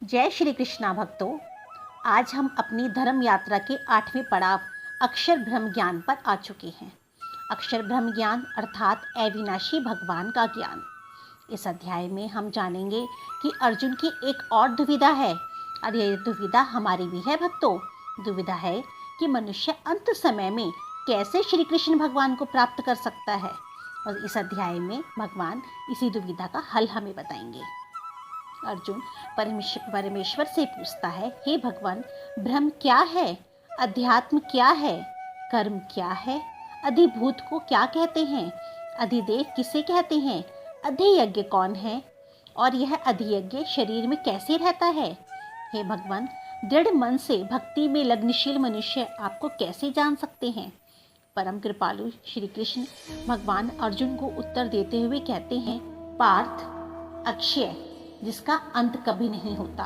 जय श्री कृष्णा भक्तों। आज हम अपनी धर्म यात्रा के 8वें पड़ाव अक्षर ब्रह्म ज्ञान पर आ चुके हैं। अक्षर ब्रह्म ज्ञान अर्थात अविनाशी भगवान का ज्ञान। इस अध्याय में हम जानेंगे कि अर्जुन की एक और दुविधा है और यह दुविधा हमारी भी है भक्तों। दुविधा है कि मनुष्य अंत समय में कैसे श्री कृष्ण भगवान को प्राप्त कर सकता है, और इस अध्याय में भगवान इसी दुविधा का हल हमें बताएंगे। अर्जुन परमेश्वर से पूछता है, हे भगवान, ब्रह्म क्या है, अध्यात्म क्या है, कर्म क्या है, अधिभूत को क्या कहते हैं, अधिदेव किसे कहते हैं, अधियज्ञ कौन है, और यह अधियज्ञ शरीर में कैसे रहता है। हे भगवान, दृढ़ मन से भक्ति में लग्नशील मनुष्य आपको कैसे जान सकते हैं। परम कृपालु श्री कृष्ण भगवान अर्जुन को उत्तर देते हुए कहते हैं, पार्थ, अक्षय जिसका अंत कभी नहीं होता,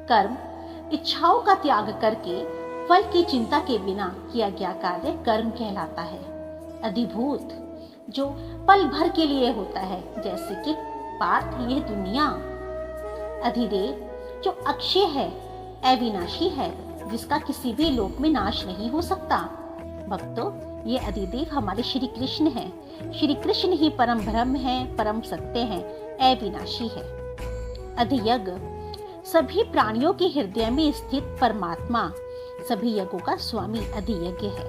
कर्म इच्छाओं का त्याग करके फल की चिंता के बिना किया गया कार्य कर्म कहलाता है। अधिभूत जो पल भर के लिए होता है, जैसे कि पार्थ यह दुनिया। अधिदेव जो अक्षय है, अविनाशी है, जिसका किसी भी लोक में नाश नहीं हो सकता। भक्तों, ये अधिदेव हमारे श्री कृष्ण हैं। श्री कृष्ण ही परम ब्रह्म है, परम सत्य है, अविनाशी है। अधियज्ञ सभी प्राणियों के हृदय में स्थित परमात्मा, सभी यज्ञों का स्वामी अधियज्ञ है।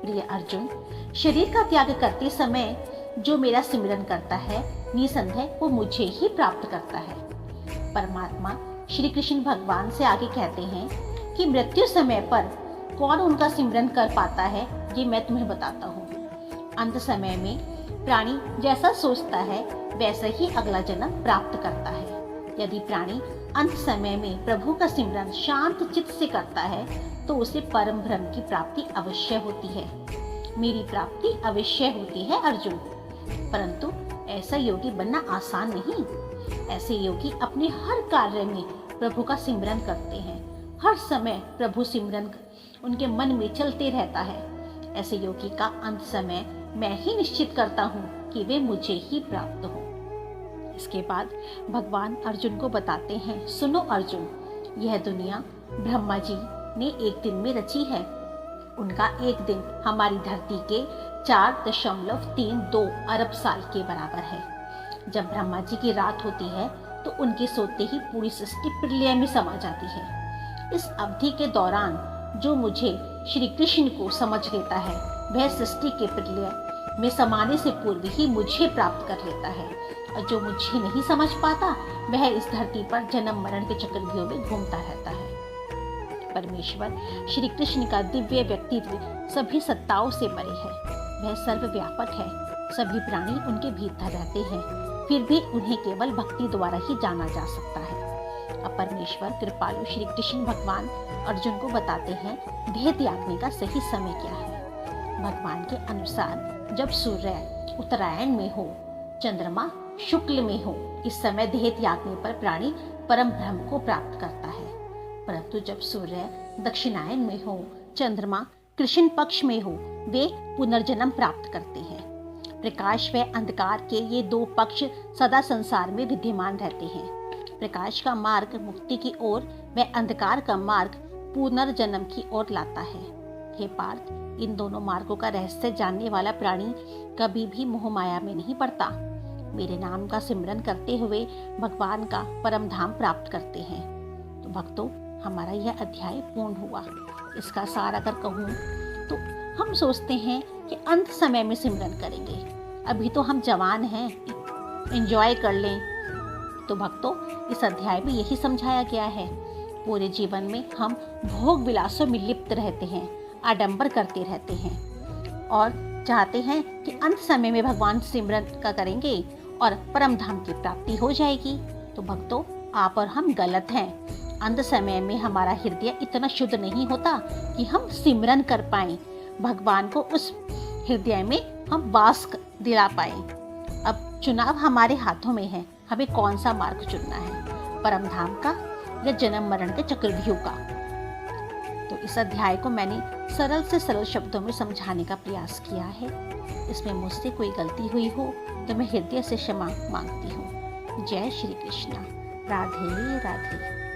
प्रिय अर्जुन, शरीर का त्याग करते समय जो मेरा सिमरन करता है, निसंदेह वो मुझे ही प्राप्त करता है। परमात्मा श्री कृष्ण भगवान से आगे कहते हैं कि मृत्यु समय पर कौन उनका सिमरन कर पाता है, ये मैं तुम्हें बताता हूँ। अंत समय में प्राणी जैसा सोचता है वैसा ही अगला जन्म प्राप्त करता है। यदि प्राणी अंत समय में प्रभु का सिमरन शांत चित्त से करता है तो उसे परम ब्रह्म की प्राप्ति अवश्य होती है। मेरी प्राप्ति अवश्य होती है अर्जुन। परंतु ऐसा योगी बनना आसान नहीं। ऐसे योगी अपने हर कार्य में प्रभु का सिमरन करते हैं। हर समय प्रभु सिमरन उनके मन में चलते रहता है। ऐसे योगी का अंत समय मैं ही निश्चित करता हूँ कि वे मुझे ही प्राप्त हो। इसके बाद भगवान अर्जुन को बताते हैं, सुनो अर्जुन, यह दुनिया ब्रह्मा जी ने एक दिन में रची है। उनका एक दिन हमारी धरती के 4.32 अरब साल के बराबर है। जब ब्रह्मा जी की रात होती है तो उनके सोते ही पूरी सृष्टि प्रलय में समा जाती है। इस अवधि के दौरान जो मुझे श्री कृष्ण को समझ लेता है, वह सृष्टि के प्रलय में समाने से पूर्व ही मुझे प्राप्त कर लेता है, और जो मुझे नहीं समझ पाता वह इस धरती पर जन्म मरण के चक्रव्यूह में घूमता रहता है। परमेश्वर श्री कृष्ण का दिव्य व्यक्तित्व सभी सत्ताओं से परे है। वह सर्वव्यापक है। सभी प्राणी उनके भीतर रहते हैं, फिर भी उन्हें केवल भक्ति द्वारा ही जाना जा सकता है। अब परमेश्वर कृपालु श्री कृष्ण भगवान अर्जुन को बताते हैं, देह त्यागने का सही समय क्या है। भगवान के अनुसार जब सूर्य उत्तरायण में हो, चंद्रमा शुक्ल में हो, इस समय देह त्यागने पर प्राणी परम ब्रह्म को प्राप्त करता है। परंतु जब सूर्य दक्षिणायन में हो, चंद्रमा कृष्ण पक्ष में हो, वे पुनर्जन्म प्राप्त करते हैं। प्रकाश व अंधकार के ये दो पक्ष सदा संसार में विद्यमान रहते हैं। प्रकाश का मार्ग मुक्ति की ओर व अंधकार का मार्ग पुनर्जन्म की ओर लाता है। हे पार्थ, इन दोनों मार्गों का रहस्य जानने वाला प्राणी कभी भी मोह माया में नहीं पड़ता। मेरे नाम का सिमरन करते हुए भगवान का परम धाम प्राप्त करते हैं। तो भक्तों, हमारा यह अध्याय पूर्ण हुआ। इसका सार अगर कहूँ तो हम सोचते हैं कि अंत समय में सिमरन करेंगे, अभी तो हम जवान हैं, एंजॉय कर लें। तो भक्तों, इस अध्याय में यही समझाया गया है। पूरे जीवन में हम भोग विलासों में लिप्त रहते हैं, आडंबर करते रहते हैं और चाहते हैं कि अंत समय में भगवान सिमरन का करेंगे और परम धाम की प्राप्ति हो जाएगी। तो भक्तों, आप और हम गलत हैं। अंत समय में हमारा हृदय इतना शुद्ध नहीं होता कि हम सिमरन कर पाएं, भगवान को उस हृदय में हम वास दिला पाएं। अब चुनाव हमारे हाथों में है, हमें कौन सा मार्ग चुनना है, परम धाम का या जन्म मरण के चक्रव्यूह का। तो इस अध्याय को मैंने सरल से सरल शब्दों में समझाने का प्रयास किया है। इसमें मुझसे कोई गलती हुई हो तो मैं हृदय से क्षमा मांगती हूँ। जय श्री कृष्ण। राधे राधे।